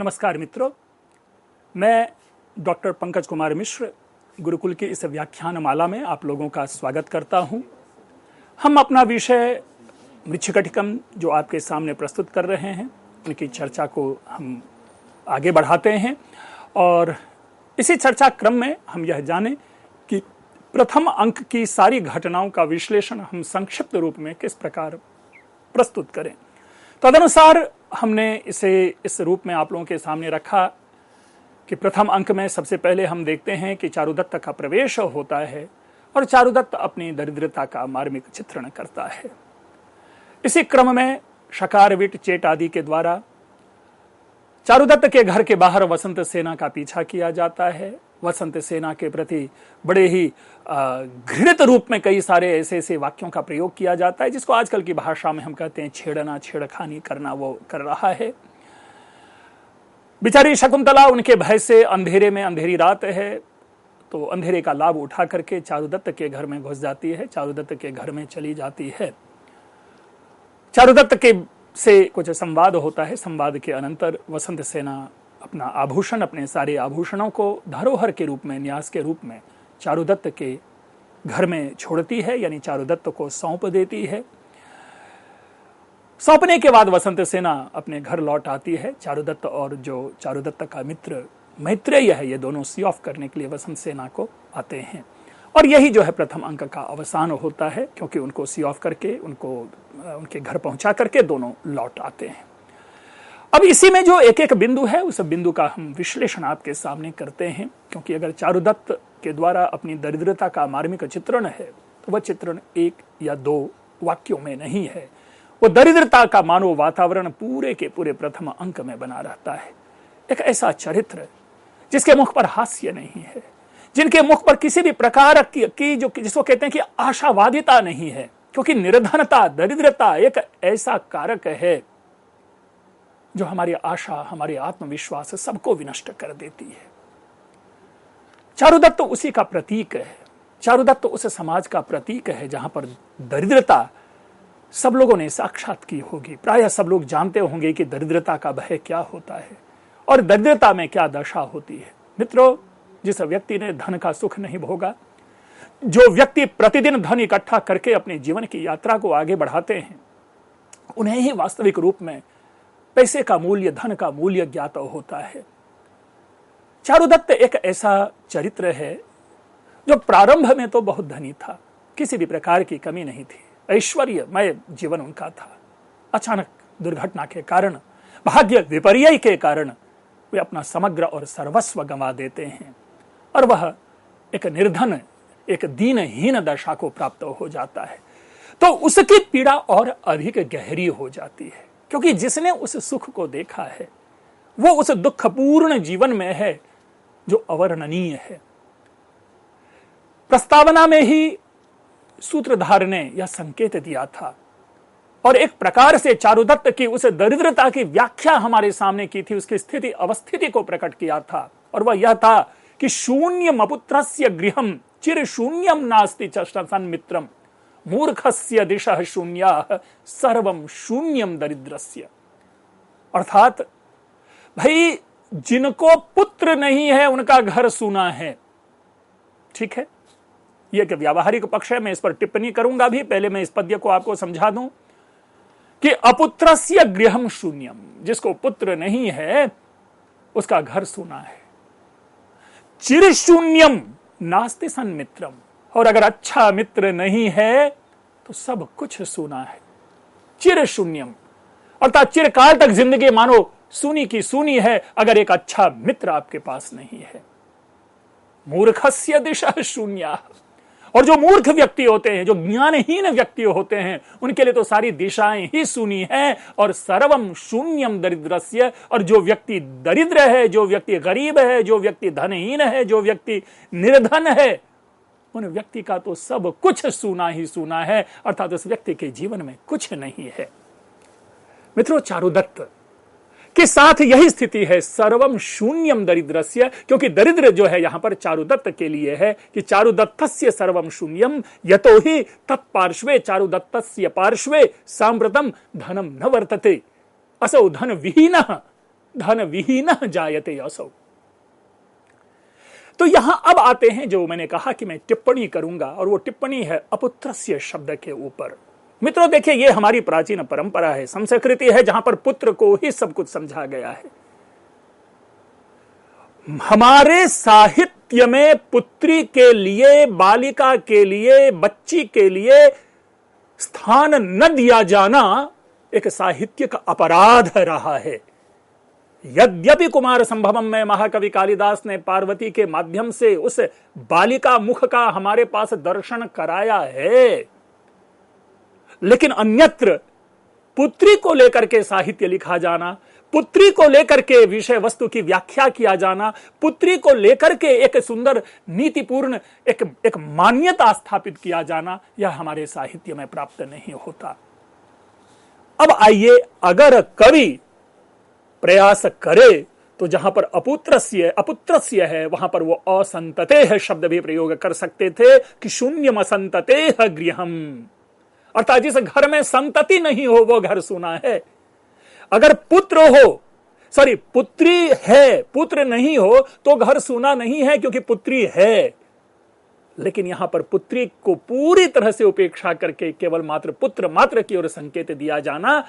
नमस्कार मित्रों, मैं डॉक्टर पंकज कुमार मिश्र गुरुकुल की इस व्याख्यान माला में आप लोगों का स्वागत करता हूं। हम अपना विषय मृच्छकटिकम जो आपके सामने प्रस्तुत कर रहे हैं उनकी चर्चा को हम आगे बढ़ाते हैं और इसी चर्चा क्रम में हम यह जानें कि प्रथम अंक की सारी घटनाओं का विश्लेषण हम संक्षिप्त रूप में किस प्रकार प्रस्तुत करें। तदनुसार हमने इसे इस रूप में आप लोगों के सामने रखा कि प्रथम अंक में सबसे पहले हम देखते हैं कि चारुदत्त का प्रवेश होता है और चारुदत्त अपनी दरिद्रता का मार्मिक चित्रण करता है। इसी क्रम में शकार विट चेट आदि के द्वारा चारुदत्त के घर के बाहर वसंत सेना का पीछा किया जाता है। वसंत सेना के प्रति बड़े ही घृणित रूप में कई सारे ऐसे ऐसे वाक्यों का प्रयोग किया जाता है जिसको आजकल की भाषा में हम कहते हैं छेड़ना, छेड़खानी करना, वो कर रहा है। बेचारी शकुंतला उनके भय से अंधेरे में, अंधेरी रात है तो अंधेरे का लाभ उठा करके चारुदत्त के घर में घुस जाती है, चारुदत्त के घर में चली जाती है। चारुदत्त के से कुछ संवाद होता है। संवाद के अनंतर वसंत सेना अपना आभूषण, अपने सारे आभूषणों को धरोहर के रूप में, न्यास के रूप में चारुदत्त के घर में छोड़ती है, यानी चारुदत्त को सौंप देती है। सौंपने के बाद वसंत सेना अपने घर लौट आती है। चारुदत्त और जो चारुदत्त का मित्र मैत्रेय है, ये दोनों सी ऑफ करने के लिए वसंत सेना को आते हैं और यही जो है प्रथम अंक का अवसान होता है, क्योंकि उनको सी ऑफ करके उनको उनके घर पहुंचा करके दोनों लौट आते हैं। अब इसी में जो एक एक बिंदु है उस बिंदु का हम विश्लेषण आपके सामने करते हैं, क्योंकि अगर चारुदत्त के द्वारा अपनी दरिद्रता का मार्मिक चित्रण है तो वह चित्रण एक या दो वाक्यों में नहीं है। वो दरिद्रता का मानव वातावरण पूरे के पूरे प्रथम अंक में बना रहता है। एक ऐसा चरित्र जिसके मुख पर हास्य नहीं है, जिनके मुख पर किसी भी प्रकार की जो जिसको कहते हैं कि आशावादिता नहीं है, क्योंकि निर्धनता, दरिद्रता एक ऐसा कारक है जो हमारी आशा, हमारे आत्मविश्वास सबको विनष्ट कर देती है। चारुदत्त उसी का प्रतीक है। चारुदत्त उस समाज का प्रतीक है जहां पर दरिद्रता सब लोगों ने साक्षात की होगी। प्रायः सब लोग जानते होंगे कि दरिद्रता का भय क्या होता है और दरिद्रता में क्या दशा होती है। मित्रों, जिस व्यक्ति ने धन का सुख नहीं भोगा, जो व्यक्ति प्रतिदिन धन इकट्ठा करके अपने जीवन की यात्रा को आगे बढ़ाते हैं, उन्हें ही वास्तविक रूप में पैसे का मूल्य, धन का मूल्य ज्ञात होता है। चारुदत्त एक ऐसा चरित्र है जो प्रारंभ में तो बहुत धनी था, किसी भी प्रकार की कमी नहीं थी, ऐश्वर्यमय जीवन उनका था। अचानक दुर्घटना के कारण, भाग्य विपर्यय के कारण वे अपना समग्र और सर्वस्व गंवा देते हैं और वह एक निर्धन, एक दीनहीन दशा को प्राप्त हो जाता है। तो उसकी पीड़ा और अधिक गहरी हो जाती है, क्योंकि जिसने उस सुख को देखा है वो उस दुखपूर्ण जीवन में है जो अवर्णनीय है। प्रस्तावना में ही सूत्रधार ने यह संकेत दिया था और एक प्रकार से चारुदत्त की उस दरिद्रता की व्याख्या हमारे सामने की थी, उसकी स्थिति अवस्थिति को प्रकट किया था और वह यह था कि शून्यम अपुत्रस्य गृहम चिर शून्यम नास्ति च सन्मित्रम मूर्खस्य दिशः शून्याः सर्वम शून्यम दरिद्रस्य। अर्थात भाई, जिनको पुत्र नहीं है उनका घर सूना है। ठीक है, यह एक व्यावहारिक पक्ष है, मैं इस पर टिप्पणी करूंगा भी। पहले मैं इस पद्य को आपको समझा दूं कि अपुत्रस्य गृहम शून्यम, जिसको पुत्र नहीं है उसका घर सूना है। चिर शून्यम नास्ति सन्मित्रम, और अगर अच्छा मित्र नहीं है तो सब कुछ सूना है। चिर शून्यम अर्थात चिरकाल तक जिंदगी मानो सूनी की सूनी है अगर एक अच्छा मित्र आपके पास नहीं है। मूर्खस्य दिशः शून्या, और जो मूर्ख व्यक्ति होते हैं, जो ज्ञानहीन व्यक्ति होते हैं, उनके लिए तो सारी दिशाएं ही सूनी है। और सर्वम शून्यम दरिद्रस्य, और जो व्यक्ति दरिद्र है, जो व्यक्ति गरीब है, जो व्यक्ति धनहीन है, जो व्यक्ति निर्धन है, उन व्यक्ति का तो सब कुछ सूना ही सूना है, अर्थात उस व्यक्ति के जीवन में कुछ नहीं है। मित्रों, चारुदत्त के साथ यही स्थिति है, सर्वम शून्यम दरिद्रस्य, क्योंकि दरिद्र जो है यहां पर चारुदत्त के लिए है कि चारुदत्तस्य सर्वम शून्यम यतो ही तत्पार्श्वे चारुदत्तस्य पार्श्वे सांप्रतम धनम न वर्तते, असौ धन विहीनः धन विहीनः जायते असौ। तो यहां अब आते हैं, जो मैंने कहा कि मैं टिप्पणी करूंगा, और वो टिप्पणी है अपुत्रस्य शब्द के ऊपर। मित्रों देखिए, ये हमारी प्राचीन परंपरा है, संस्कृति है, जहां पर पुत्र को ही सब कुछ समझा गया है। हमारे साहित्य में पुत्री के लिए, बालिका के लिए, बच्ची के लिए स्थान न दिया जाना एक साहित्यिक अपराध रहा है। यद्यपि कुमार संभवम में महाकवि कालिदास ने पार्वती के माध्यम से उस बालिका मुख का हमारे पास दर्शन कराया है, लेकिन अन्यत्र पुत्री को लेकर के साहित्य लिखा जाना, पुत्री को लेकर के विषय वस्तु की व्याख्या किया जाना, पुत्री को लेकर के एक सुंदर नीतिपूर्ण एक मान्यता स्थापित किया जाना, यह हमारे साहित्य में प्राप्त नहीं होता। अब आइए, अगर कवि प्रयास करे तो जहां पर अपुत्रस्य है वहां पर वो असंततेः शब्द भी प्रयोग कर सकते थे कि शून्यम असंततेः गृहम्, अर्थात जिस घर में संतति नहीं हो वो घर सूना है। अगर पुत्री है, पुत्र नहीं हो तो घर सूना नहीं है, क्योंकि पुत्री है। लेकिन यहां पर पुत्री को पूरी तरह से उपेक्षा करके केवल मात्र पुत्र मात्र की ओर संकेत दिया जाना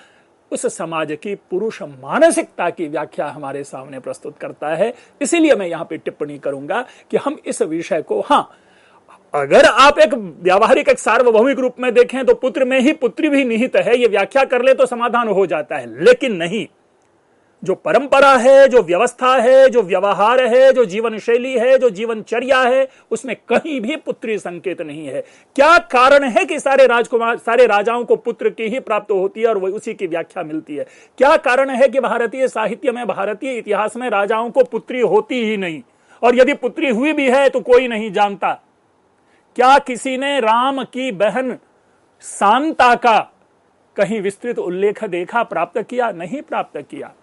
उस समाज की पुरुष मानसिकता की व्याख्या हमारे सामने प्रस्तुत करता है। इसीलिए मैं यहां पे टिप्पणी करूंगा कि हम इस विषय को, हां, अगर आप एक व्यावहारिक, एक सार्वभौमिक रूप में देखें तो पुत्र में ही पुत्री भी निहित है, ये व्याख्या कर ले तो समाधान हो जाता है। लेकिन नहीं, जो परंपरा है, जो व्यवस्था है, जो व्यवहार है, जो जीवन शैली है, जो जीवनचर्या है, उसमें कहीं भी पुत्री संकेत नहीं है। क्या कारण है कि सारे राजाओं को पुत्र की ही प्राप्त होती है और वही उसी की व्याख्या मिलती है? क्या कारण है कि भारतीय साहित्य में, भारतीय इतिहास में राजाओं को पुत्री होती ही नहीं, और यदि पुत्री हुई भी है तो कोई नहीं जानता? क्या किसी ने राम की बहन शांता का कहीं विस्तृत उल्लेख देखा, प्राप्त किया? नहीं प्राप्त किया।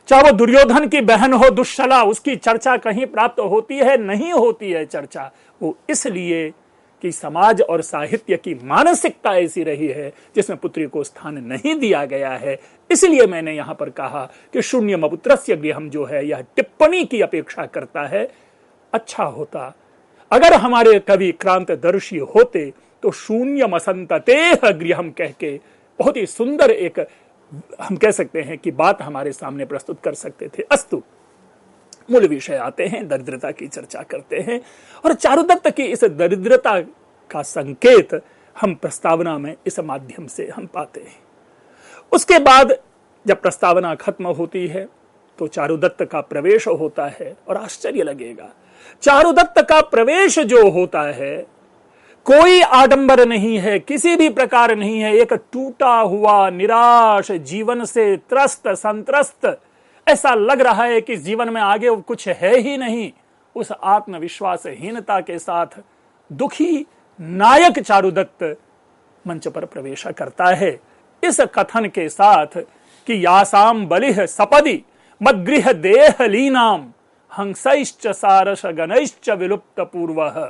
चाहे वो दुर्योधन की बहन हो दुश्शला, उसकी चर्चा कहीं प्राप्त होती है? नहीं होती है चर्चा। वो इसलिए कि समाज और साहित्य की मानसिकता ऐसी रही है जिसमें पुत्री को स्थान नहीं दिया गया है। इसलिए मैंने यहां पर कहा कि शून्यम पुत्रस्य गृहम् जो है, यह टिप्पणी की अपेक्षा करता है। अच्छा होता अगर हमारे कवि क्रांतदर्शी होते तो शून्यम असंततेः गृहम् कह के बहुत ही सुंदर एक, हम कह सकते हैं कि बात हमारे सामने प्रस्तुत कर सकते थे। अस्तु, मूल विषय आते हैं, दरिद्रता की चर्चा करते हैं। और चारुदत्त की इस दरिद्रता का संकेत हम प्रस्तावना में इस माध्यम से हम पाते हैं। उसके बाद जब प्रस्तावना खत्म होती है तो चारुदत्त का प्रवेश होता है, और आश्चर्य लगेगा, चारुदत्त का प्रवेश जो होता है कोई आडंबर नहीं है, किसी भी प्रकार नहीं है। एक टूटा हुआ, निराश, जीवन से त्रस्त, संत्रस्त, ऐसा लग रहा है कि जीवन में आगे कुछ है ही नहीं, उस आत्मविश्वासहीनता के साथ दुखी नायक चारुदत्त मंच पर प्रवेश करता है इस कथन के साथ कि यासाम बलिह सपदि मद्गृह देहलीनाम हंसैश्च सारस गणैश्च विलुप्त पूर्वः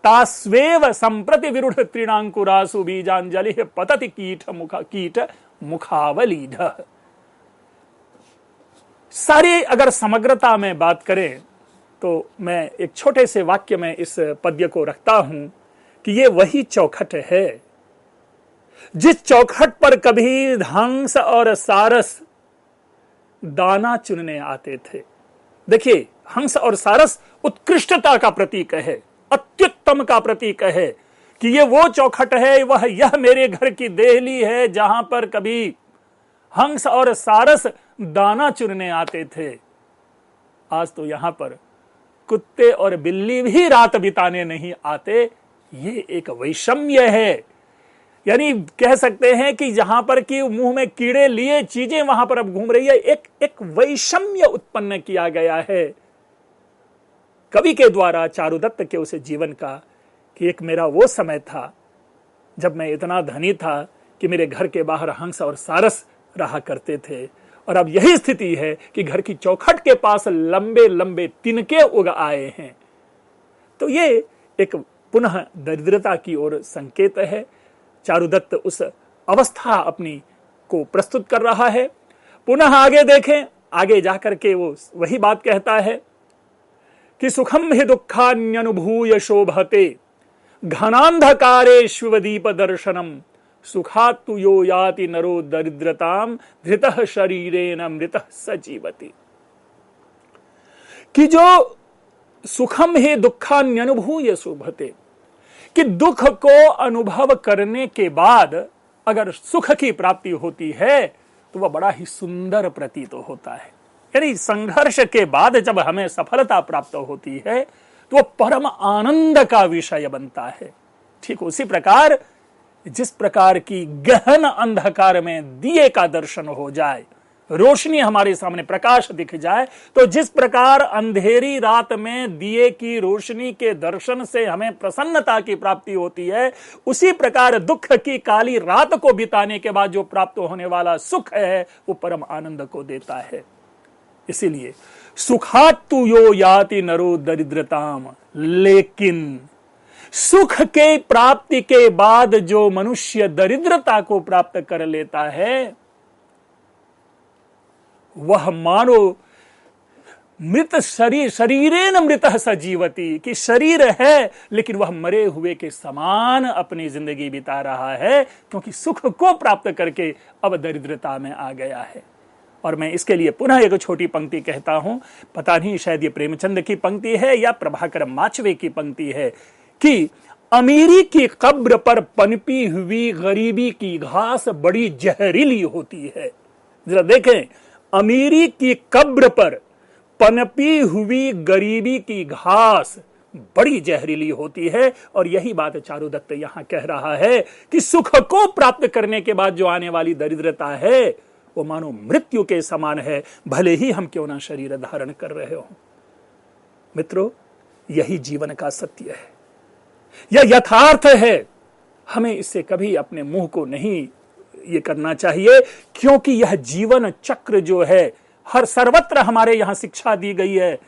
तास्वेव संप्रति विरुद्ध त्रिणांकुरासु बीजांजलि पतति कीट मुखावलीढ। सारी अगर समग्रता में बात करें तो मैं एक छोटे से वाक्य में इस पद्य को रखता हूं कि ये वही चौखट है जिस चौखट पर कभी हंस और सारस दाना चुनने आते थे। देखिए, हंस और सारस उत्कृष्टता का प्रतीक है, अत्युत्तम का प्रतीक है कि ये वो चौखट है, वह यह मेरे घर की देहली है जहां पर कभी हंस और सारस दाना चुनने आते थे। आज तो यहां पर कुत्ते और बिल्ली भी रात बिताने नहीं आते। ये एक वैषम्य है, यानी कह सकते हैं कि जहां पर कि मुंह में कीड़े लिए चीजें वहां पर अब घूम रही है। एक वैषम्य उत्पन्न किया गया है कवि के द्वारा चारुदत्त के उस जीवन का, कि एक मेरा वो समय था जब मैं इतना धनी था कि मेरे घर के बाहर हंस और सारस रहा करते थे, और अब यही स्थिति है कि घर की चौखट के पास लंबे लंबे तिनके उग आए हैं। तो ये एक पुनः दरिद्रता की ओर संकेत है। चारुदत्त उस अवस्था अपनी को प्रस्तुत कर रहा है। पुनः आगे देखें आगे जाकर के वो वही बात कहता है कि सुखम हि दुःखान्यनुभूय शोभते घनांधकारे शिवदीप दर्शनम सुखात्तु यो याति नरो दरिद्रताम धृतः शरीरेण मृतः सजीवति। कि जो सुखम ही दुःखान्यनुभूय शोभते, कि दुख को अनुभव करने के बाद अगर सुख की प्राप्ति होती है तो वह बड़ा ही सुंदर प्रतीत होता है। यानी संघर्ष के बाद जब हमें सफलता प्राप्त होती है तो वह परम आनंद का विषय बनता है। ठीक उसी प्रकार जिस प्रकार की गहन अंधकार में दिए का दर्शन हो जाए, रोशनी हमारे सामने प्रकाश दिख जाए, तो जिस प्रकार अंधेरी रात में दिए की रोशनी के दर्शन से हमें प्रसन्नता की प्राप्ति होती है, उसी प्रकार दुख की काली रात को बिताने के बाद जो प्राप्त होने वाला सुख है वो परम आनंद को देता है। इसीलिए सुखात्तु यो याति नरो दरिद्रताम, लेकिन सुख के प्राप्ति के बाद जो मनुष्य दरिद्रता को प्राप्त कर लेता है वह मानो मृत शरीरेण मृतः सजीवति, कि शरीर है लेकिन वह मरे हुए के समान अपनी जिंदगी बिता रहा है, क्योंकि सुख को प्राप्त करके अब दरिद्रता में आ गया है। और मैं इसके लिए पुनः एक छोटी पंक्ति कहता हूं, पता नहीं शायद ये प्रेमचंद की पंक्ति है या प्रभाकर माचवे की पंक्ति है, कि अमीरी की कब्र पर पनपी हुई गरीबी की घास बड़ी जहरीली होती है। जरा देखें, अमीरी की कब्र पर पनपी हुई गरीबी की घास बड़ी जहरीली होती है। और यही बात चारुदत्त यहां कह रहा है कि सुख को प्राप्त करने के बाद जो आने वाली दरिद्रता है वो मानो मृत्यु के समान है, भले ही हम क्यों ना शरीर धारण कर रहे हो। मित्रों, यही जीवन का सत्य है, यह यथार्थ है। हमें इससे कभी अपने मुंह को नहीं ये करना चाहिए, क्योंकि यह जीवन चक्र जो है हर सर्वत्र हमारे यहां शिक्षा दी गई है।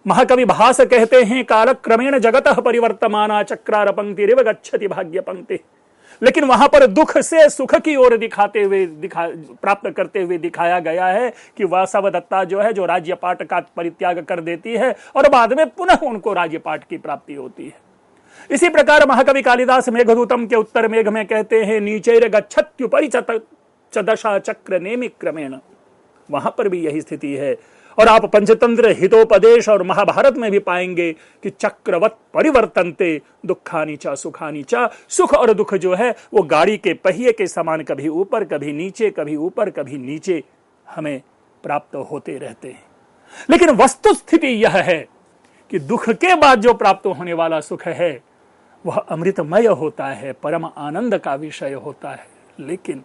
महाकवि भास कहते हैं, काल क्रमेण जगतः परिवर्तमाना चक्रार पंक्तिरिव गच्छति भाग्य पंक्ति। लेकिन वहां पर दुख से सुख की ओर प्राप्त करते हुए दिखाया गया है कि वासवदत्ता जो है, जो राज्यपाट का परित्याग कर देती है और बाद में पुनः उनको राज्यपाट की प्राप्ति होती है। इसी प्रकार महाकवि कालिदास मेघदूतम के उत्तर मेघ में कहते हैं, नीचैर गच्छत्युपरि च दशा चक्र नेमि क्रमेण। वहां पर भी यही स्थिति है। और आप पंचतंत्र हितोपदेश और महाभारत में भी पाएंगे कि चक्रवत परिवर्तनते दुखानी च सुखानी च। सुख और दुख जो है वो गाड़ी के पहिए के समान कभी ऊपर कभी नीचे, कभी ऊपर कभी नीचे हमें प्राप्त होते रहते हैं। लेकिन वस्तु स्थिति यह है कि दुख के बाद जो प्राप्त होने वाला सुख है वह अमृतमय होता है, परम आनंद का विषय होता है। लेकिन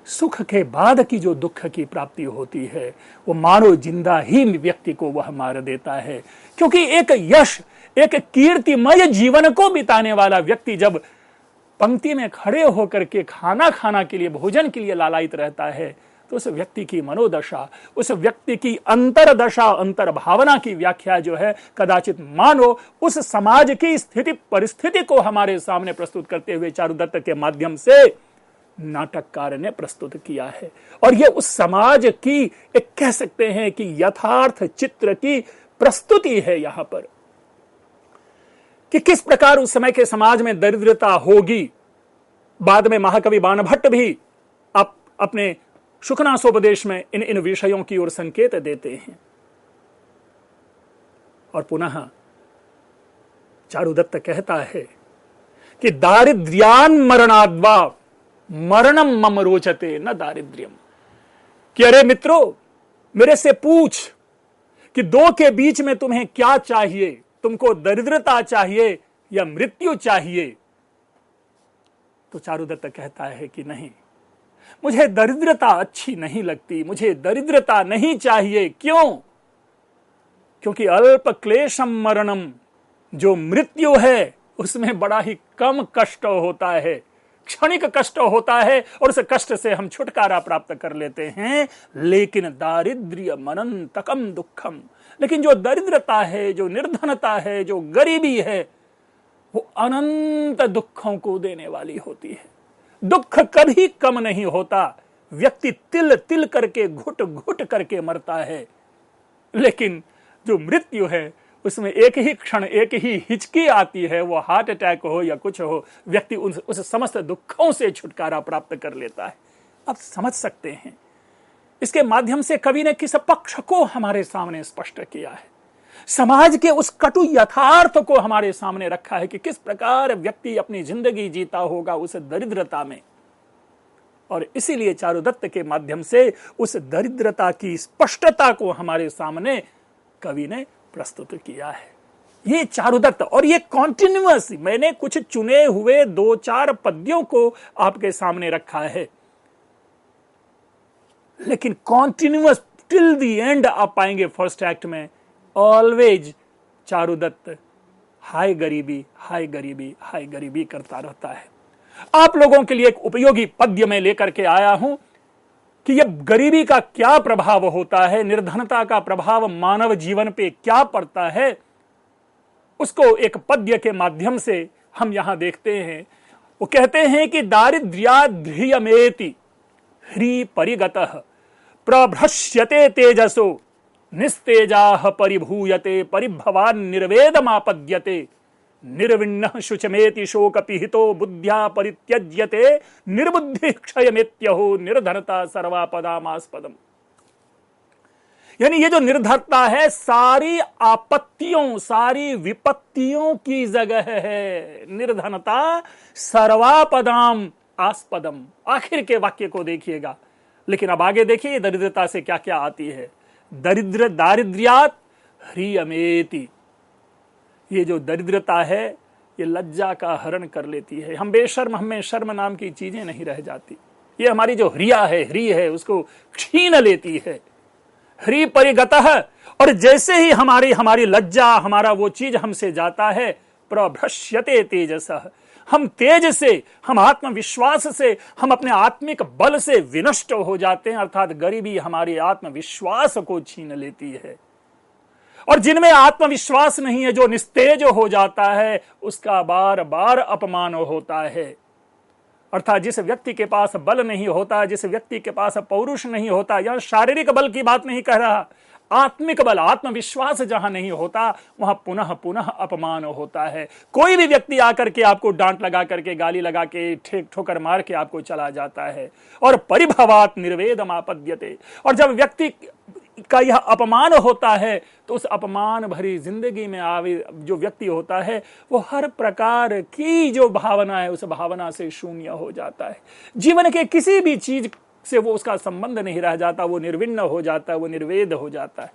सुख के बाद की जो दुख की प्राप्ति होती है वो मानो जिंदा ही व्यक्ति को वह मार देता है। क्योंकि एक यश, एक कीर्तिमय जीवन को बिताने वाला व्यक्ति जब पंक्ति में खड़े होकर के खाना खाना के लिए, भोजन के लिए लालायित रहता है, तो उस व्यक्ति की मनोदशा, उस व्यक्ति की अंतरदशा, अंतर भावना की व्याख्या जो है कदाचित मानो उस समाज की स्थिति परिस्थिति को हमारे सामने प्रस्तुत करते हुए चारुदत्त के माध्यम से नाटककार ने प्रस्तुत किया है। और यह उस समाज की एक कह सकते हैं कि यथार्थ चित्र की प्रस्तुति है यहां पर, कि किस प्रकार उस समय के समाज में दरिद्रता होगी। बाद में महाकवि बाणभट्ट भी अपने शुकनासोपदेश में इन विषयों की ओर संकेत देते हैं। और पुनः चारुदत्त कहता है कि दारिद्र्यान मरणाद्वा मरणम मम रोचते न दारिद्र्यम, कि अरे मित्रों, मेरे से पूछ कि दो के बीच में तुम्हें क्या चाहिए, तुमको दरिद्रता चाहिए या मृत्यु चाहिए? तो चारुदत्त कहता है कि नहीं, मुझे दरिद्रता अच्छी नहीं लगती, मुझे दरिद्रता नहीं चाहिए। क्यों? क्योंकि अल्प क्लेशम मरणम, जो मृत्यु है उसमें बड़ा ही कम कष्ट होता है, क्षणिक कष्ट होता है और उस कष्ट से हम छुटकारा प्राप्त कर लेते हैं। लेकिन दारिद्र्य मनंतकम दुखम, लेकिन जो दरिद्रता है, जो निर्धनता है, जो गरीबी है, वो अनंत दुखों को देने वाली होती है। दुख कभी कम नहीं होता, व्यक्ति तिल तिल करके घुट घुट करके मरता है, लेकिन जो मृत्यु है उसमें एक ही क्षण, एक ही हिचकी आती है, वो हार्ट अटैक हो या कुछ हो, व्यक्ति उस समस्त दुखों से छुटकारा प्राप्त कर लेता है। आप समझ सकते हैं, इसके माध्यम से कवि ने किस पक्ष को हमारे सामने स्पष्ट किया है, समाज के उस कटु यथार्थ को हमारे सामने रखा है कि किस प्रकार व्यक्ति अपनी जिंदगी जीता होगा उस दरिद्रता में। और इसीलिए चारुदत्त के माध्यम से उस दरिद्रता की स्पष्टता को हमारे सामने कवि ने प्रस्तुत किया है। ये चारुदत्त, और ये कॉन्टिन्यूअस, मैंने कुछ चुने हुए 2-4 पद्यों को आपके सामने रखा है, लेकिन कॉन्टिन्यूअस टिल द एंड आप पाएंगे फर्स्ट एक्ट में ऑलवेज चारुदत्त हाय गरीबी हाय गरीबी हाय गरीबी करता रहता है। आप लोगों के लिए एक उपयोगी पद्य में लेकर के आया हूं कि यह गरीबी का क्या प्रभाव होता है, निर्धनता का प्रभाव मानव जीवन पे क्या पड़ता है, उसको एक पद्य के माध्यम से हम यहां देखते हैं। वो कहते हैं कि दारिद्र्याध्रियमेति ह्री परिगतः प्रभ्रश्यते तेजसो निस्तेजाः परिभूयते परिभवान् निर्वेदमापद्यते निर्विण्णः शुचमेति शोकपिहितो बुद्ध्या परित्यज्यते निर्बुद्धि क्षयमेत्यहो निर्धनता सर्वापदामास्पदम। यानी ये जो निर्धनता है सारी आपत्तियों, सारी विपत्तियों की जगह है। निर्धनता सर्वापदाम आस्पदम। आखिर के वाक्य को देखिएगा, लेकिन अब आगे देखिए दरिद्रता से क्या क्या आती है। दारिद्र्यात् ह्रियमेति, ये जो दरिद्रता है ये लज्जा का हरण कर लेती है। हम बेशर्म, हमें शर्म नाम की चीजें नहीं रह जाती। ये हमारी जो ह्रिया है, ह्री है, उसको छीन लेती है। ह्री परिगतः, और जैसे ही हमारी लज्जा, हमारा वो चीज हमसे जाता है, प्रभ्रश्यते तेजसः, हम तेज से, हम आत्मविश्वास से, हम अपने आत्मिक बल से विनष्ट हो जाते हैं। अर्थात गरीबी हमारे आत्मविश्वास को छीन लेती है। और जिनमें आत्मविश्वास नहीं है, जो निस्तेज हो जाता है, उसका बार बार अपमान होता है। अर्थात जिस व्यक्ति के पास बल नहीं होता, जिस व्यक्ति के पास पौरुष नहीं होता, यह शारीरिक बल की बात नहीं कह रहा, आत्मिक बल, आत्मविश्वास जहां नहीं होता वहां पुनः पुनः अपमान होता है। कोई भी व्यक्ति आकर के आपको डांट लगा करके, गाली लगा के, ठोकर मार के आपको चला जाता है। और परिभवात् निर्वेदम आपद्यते, और जब व्यक्ति का यह अपमान होता है तो उस अपमान भरी जिंदगी में आवे जो व्यक्ति होता है वो हर प्रकार की जो भावना है उस भावना से शून्य हो जाता है। जीवन के किसी भी चीज से वो उसका संबंध नहीं रह जाता, वो निर्विण्ण हो जाता है, वो निर्वेद हो जाता है।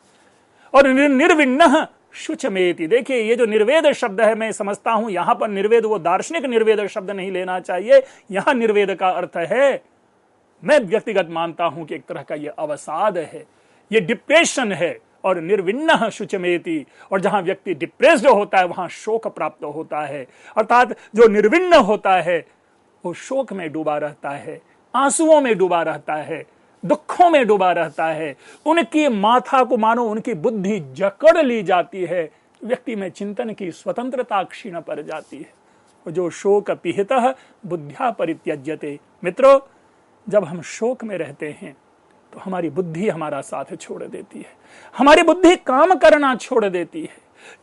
और निर्विण्णः शुचमेति, देखिए ये जो निर्वेद शब्द है, मैं समझता हूं यहां पर निर्वेद वो दार्शनिक निर्वेद शब्द नहीं लेना चाहिए। यहां निर्वेद का अर्थ है, मैं व्यक्तिगत मानता हूं कि एक तरह का ये अवसाद है, ये डिप्रेशन है। और निर्विण्णः शुचमेति, और जहां व्यक्ति डिप्रेस्ड होता है वहां शोक प्राप्त होता है। अर्थात जो निर्विण्ण होता है वो शोक में डूबा रहता है, आंसुओं में डूबा रहता है, दुखों में डूबा रहता है। उनकी माथा को मानो उनकी बुद्धि जकड़ ली जाती है, व्यक्ति में चिंतन की स्वतंत्रता क्षीण पड़ जाती है। जो शोक पिहितः बुद्ध्या परित्यज्यते। मित्रों, जब हम शोक में रहते हैं तो हमारी बुद्धि हमारा साथ छोड़ देती है, हमारी बुद्धि काम करना छोड़ देती है।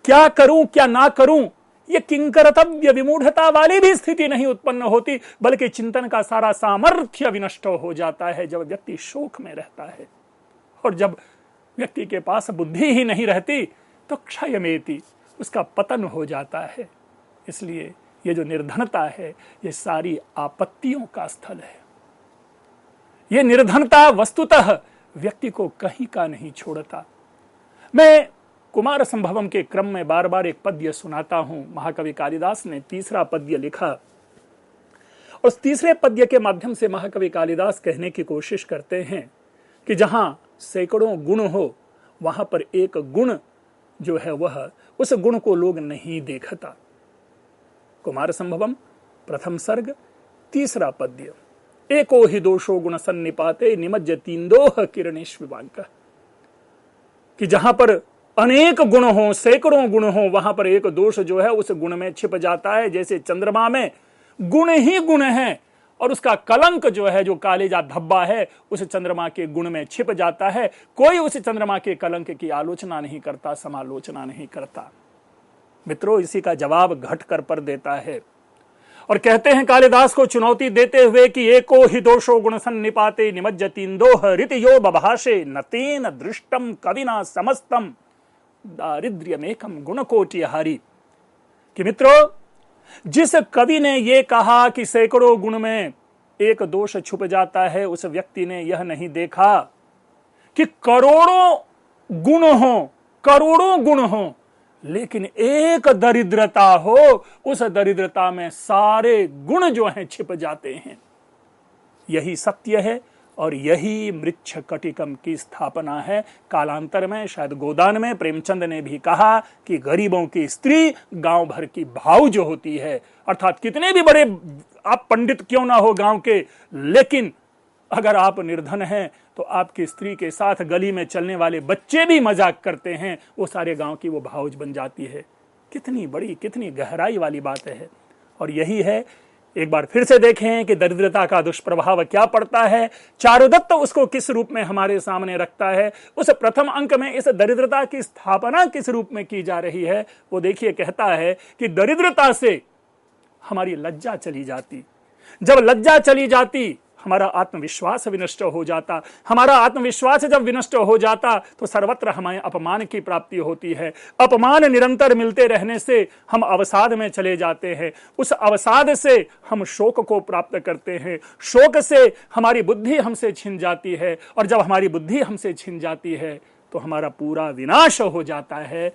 क्या करूं क्या ना करूं, ये किंकर्तव्य विमूढ़ता वाली भी स्थिति नहीं उत्पन्न होती, बल्कि चिंतन का सारा सामर्थ्य विनष्ट हो जाता है जब व्यक्ति शोक में रहता है। और जब व्यक्ति के पास बुद्धि ही नहीं रहती तो क्षयमेति, उसका पतन हो जाता है। इसलिए ये जो निर्धनता है ये सारी आपत्तियों का स्थल है। ये निर्धनता वस्तुतः व्यक्ति को कहीं का नहीं छोड़ता। मैं कुमार संभवम के क्रम में बार बार एक पद्य सुनाता हूं। महाकवि कालिदास ने 3रा पद्य लिखा, और उस 3रे पद्य के माध्यम से महाकवि कालिदास कहने की कोशिश करते हैं कि जहां सैकड़ों गुण हो वहां पर एक गुण जो है वह, उस गुण को लोग नहीं देखता। कुमार संभवम प्रथम सर्ग 3रा पद्य, एको ही दोषो गुण सन्निपाते निमज्जतीन्दोह किरणेष्विवांक, कि जहां पर अनेक गुण हो, सैकड़ों गुण हो, वहां पर एक दोष जो है उस गुण में छिप जाता है। जैसे चंद्रमा में गुण ही गुण है और उसका कलंक जो है, जो कालेजा धब्बा है, उस चंद्रमा के गुण में छिप जाता है। कोई उस चंद्रमा के कलंक की आलोचना नहीं करता, समालोचना नहीं करता। मित्रों, इसी का जवाब घटकर पर देता है और कहते हैं कालिदास को चुनौती देते हुए कि एको ही दोषो गुण सन्निपाते निमज्जतीन्दोह ऋतयो बभाषे न तेन दृष्टम कविना समस्तम दारिद्र्यमेकम गुणकोटिहारी। कि मित्रों, जिस कवि ने यह कहा कि सैकड़ों गुण में एक दोष छुप जाता है, उस व्यक्ति ने यह नहीं देखा कि करोड़ों गुण हो, लेकिन एक दरिद्रता हो, उस दरिद्रता में सारे गुण जो हैं छिप जाते हैं। यही सत्य है और यही मृच्छकटिकम की स्थापना है। कालांतर में शायद गोदान में प्रेमचंद ने भी कहा कि गरीबों की स्त्री गांव भर की भाऊज होती है। अर्थात कितने भी बड़े आप पंडित क्यों ना हो गांव के, लेकिन अगर आप निर्धन हैं तो आपकी स्त्री के साथ गली में चलने वाले बच्चे भी मजाक करते हैं, वो सारे गांव की वो भाऊज बन जाती है। कितनी बड़ी, कितनी गहराई वाली बात है। और यही है, एक बार फिर से देखें कि दरिद्रता का दुष्प्रभाव क्या पड़ता है। चारुदत्त उसको किस रूप में हमारे सामने रखता है। उस प्रथम अंक में इस दरिद्रता की स्थापना किस रूप में की जा रही है, वो देखिए। कहता है कि दरिद्रता से हमारी लज्जा चली जाती। जब लज्जा चली जाती, हमारा आत्मविश्वास विनष्ट हो जाता। हमारा आत्मविश्वास जब विनष्ट हो जाता तो सर्वत्र हमें अपमान की प्राप्ति होती है। अपमान निरंतर मिलते रहने से हम अवसाद में चले जाते हैं। उस अवसाद से हम शोक को प्राप्त करते हैं। शोक से हमारी बुद्धि हमसे छिन जाती है, और जब हमारी बुद्धि हमसे छिन जाती है तो हमारा पूरा विनाश हो जाता है।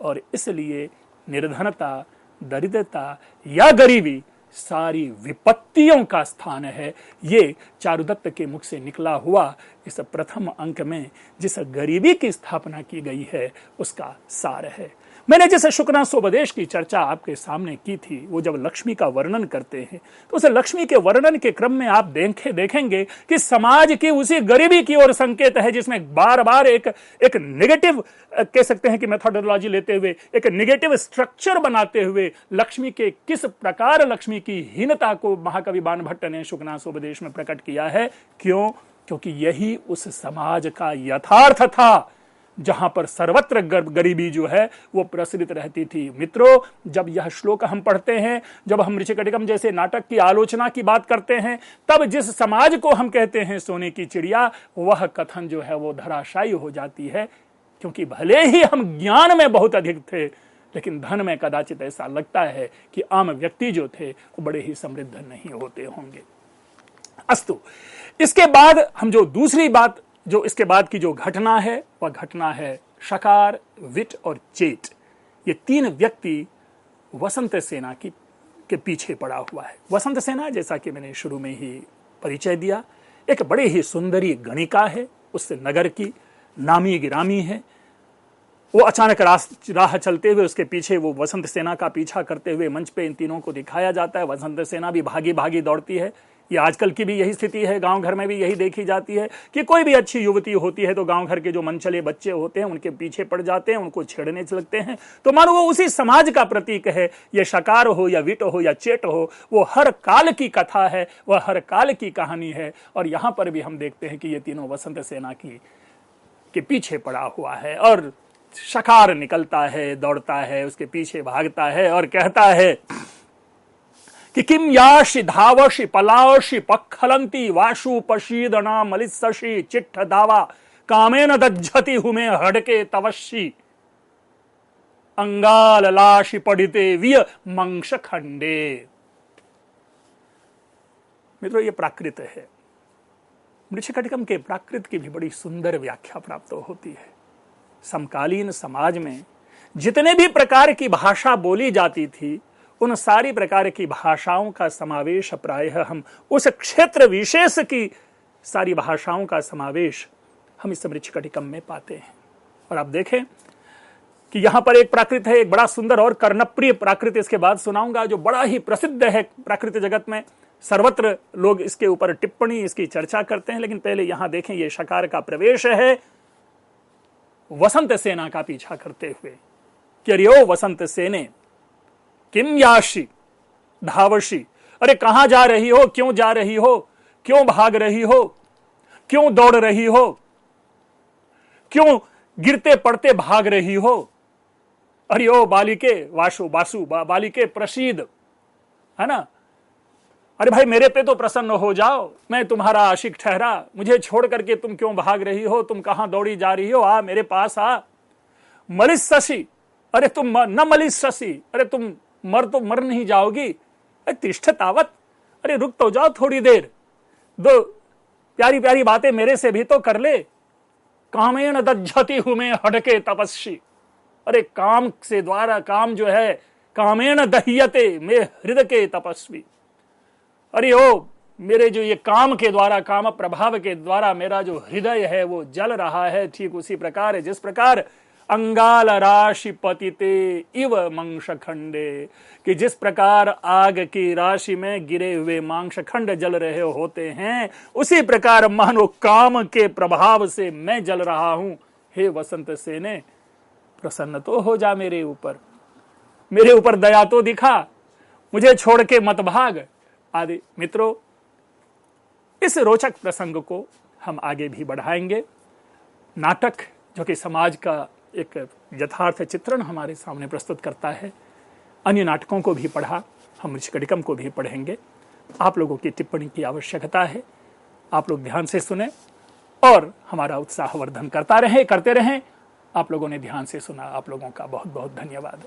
और इसलिए निर्धनता, दरिद्रता या गरीबी सारी विपत्तियों का स्थान है। ये चारुदत्त के मुख से निकला हुआ इस प्रथम अंक में जिस गरीबी की स्थापना की गई है, उसका सार है। मैंने जिस शुक्रांशोपदेश की चर्चा आपके सामने की थी, वो जब लक्ष्मी का वर्णन करते हैं तो उस लक्ष्मी के वर्णन के क्रम में आप देखेंगे कि समाज की उसी गरीबी की ओर संकेत है, जिसमें बार बार एक नेगेटिव, कह सकते हैं कि मेथोडोलॉजी लेते हुए, एक नेगेटिव स्ट्रक्चर बनाते हुए लक्ष्मी के किस प्रकार लक्ष्मी की हीनता को महाकवि बाणभट्ट ने शुक्रांशोपदेश में प्रकट किया है। क्यों? क्योंकि यही उस समाज का यथार्थ था जहां पर सर्वत्र गरीबी जो है वो प्रसरित रहती थी। मित्रों, जब यह श्लोक हम पढ़ते हैं, जब हम मृच्छकटिकम जैसे नाटक की आलोचना की बात करते हैं, तब जिस समाज को हम कहते हैं सोने की चिड़िया, वह कथन जो है वो धराशायी हो जाती है। क्योंकि भले ही हम ज्ञान में बहुत अधिक थे, लेकिन धन में कदाचित ऐसा लगता है कि आम व्यक्ति जो थे वो बड़े ही समृद्ध नहीं होते होंगे। अस्तु, इसके बाद हम जो दूसरी बात, जो इसके बाद की जो घटना है, वह घटना है शकार, विट और चेट। ये तीन व्यक्ति वसंत सेना के पीछे पड़ा हुआ है। वसंत सेना, जैसा कि मैंने शुरू में ही परिचय दिया, एक बड़ी ही सुंदरी गणिका है, उस नगर की नामी गिरामी है। वो अचानक राह चलते हुए उसके पीछे, वो वसंत सेना का पीछा करते हुए मंच पे इन तीनों को दिखाया जाता है। वसंत सेना भी भागी भागी दौड़ती है। ये आजकल की भी यही स्थिति है, गांव घर में भी यही देखी जाती है कि कोई भी अच्छी युवती होती है तो गांव घर के जो मनचले बच्चे होते हैं उनके पीछे पड़ जाते हैं, उनको छेड़ने लगते हैं। तो मानो वो उसी समाज का प्रतीक है। ये शकार हो या विट हो या चेट हो, वो हर काल की कथा है, वह हर काल की कहानी है। और यहां पर भी हम देखते हैं कि ये तीनों वसंत सेना के पीछे पड़ा हुआ है। और शकार निकलता है, दौड़ता है, उसके पीछे भागता है और कहता है कि किम याशि धावशि पलावशि पक्खलंती वाशु पशीदना मलिस्सशि चिट्ठ दावा कामेन दज्जति हुमे हड़के तवशी अंगाल लाशि पढ़िते विय मंश खंडे। मित्रों, ये प्राकृत है। मृच्छकटिकम के प्राकृत की भी बड़ी सुंदर व्याख्या प्राप्त होती है। समकालीन समाज में जितने भी प्रकार की भाषा बोली जाती थी, उन सारी प्रकार की भाषाओं का समावेश प्रायः हम उस क्षेत्र विशेष की सारी भाषाओं का समावेश हम इस मृच्छकटिकम में पाते हैं। और आप देखें कि यहां पर एक प्राकृत है, एक बड़ा सुंदर और कर्णप्रिय प्राकृत इसके बाद सुनाऊंगा, जो बड़ा ही प्रसिद्ध है प्राकृत जगत में। सर्वत्र लोग इसके ऊपर टिप्पणी, इसकी चर्चा करते हैं। लेकिन पहले यहां देखें, यह शकार का प्रवेश है वसंत सेना का पीछा करते हुए कि अरे ओ वसंत सेने, किम याशी धावशी अरे कहां जा रही हो, क्यों जा रही हो, क्यों भाग रही हो, क्यों दौड़ रही हो, क्यों गिरते पड़ते भाग रही हो। अरे ओ बालिके वासु वासु बालिके प्रसीद, है ना। अरे भाई मेरे पे तो प्रसन्न हो जाओ, मैं तुम्हारा आशिक ठहरा, मुझे छोड़ करके तुम क्यों भाग रही हो, तुम कहां दौड़ी जा रही हो, आ मेरे पास आ। मलिष्यसि, अरे तुम न मलिष्यसि, अरे तुम मर तो मर नहीं जाओगी, तिष्ठ तावत, अरे रुक तो जाओ थोड़ी देर, दो प्यारी प्यारी बातें मेरे से भी तो कर ले। कामेण दज्जति हुमे हटके तपस्वी, अरे काम से द्वारा, काम जो है कामेण दह्यते मे हृदय के तपस्वी। अरे ओ मेरे जो ये काम के द्वारा, काम प्रभाव के द्वारा मेरा जो हृदय है वो जल रहा है, ठीक उसी प्रकार है जिस प्रकार अंगाल राशि पतिते इव मांस खंडे, कि जिस प्रकार आग की राशि में गिरे हुए मांस खंड जल रहे होते हैं, उसी प्रकार मानो काम के प्रभाव से मैं जल रहा हूं। हे वसंत सेने, प्रसन्न तो हो जा मेरे ऊपर, मेरे ऊपर दया तो दिखा, मुझे छोड़ के मत भाग। आदि मित्रों, इस रोचक प्रसंग को हम आगे भी बढ़ाएंगे। नाटक जो कि समाज का एक यथार्थ चित्रण हमारे सामने प्रस्तुत करता है, अन्य नाटकों को भी पढ़ा, हम ऋषिकटिकम को भी पढ़ेंगे। आप लोगों की टिप्पणी की आवश्यकता है, आप लोग ध्यान से सुने और हमारा उत्साहवर्धन करते रहें। आप लोगों ने ध्यान से सुना, आप लोगों का बहुत बहुत धन्यवाद।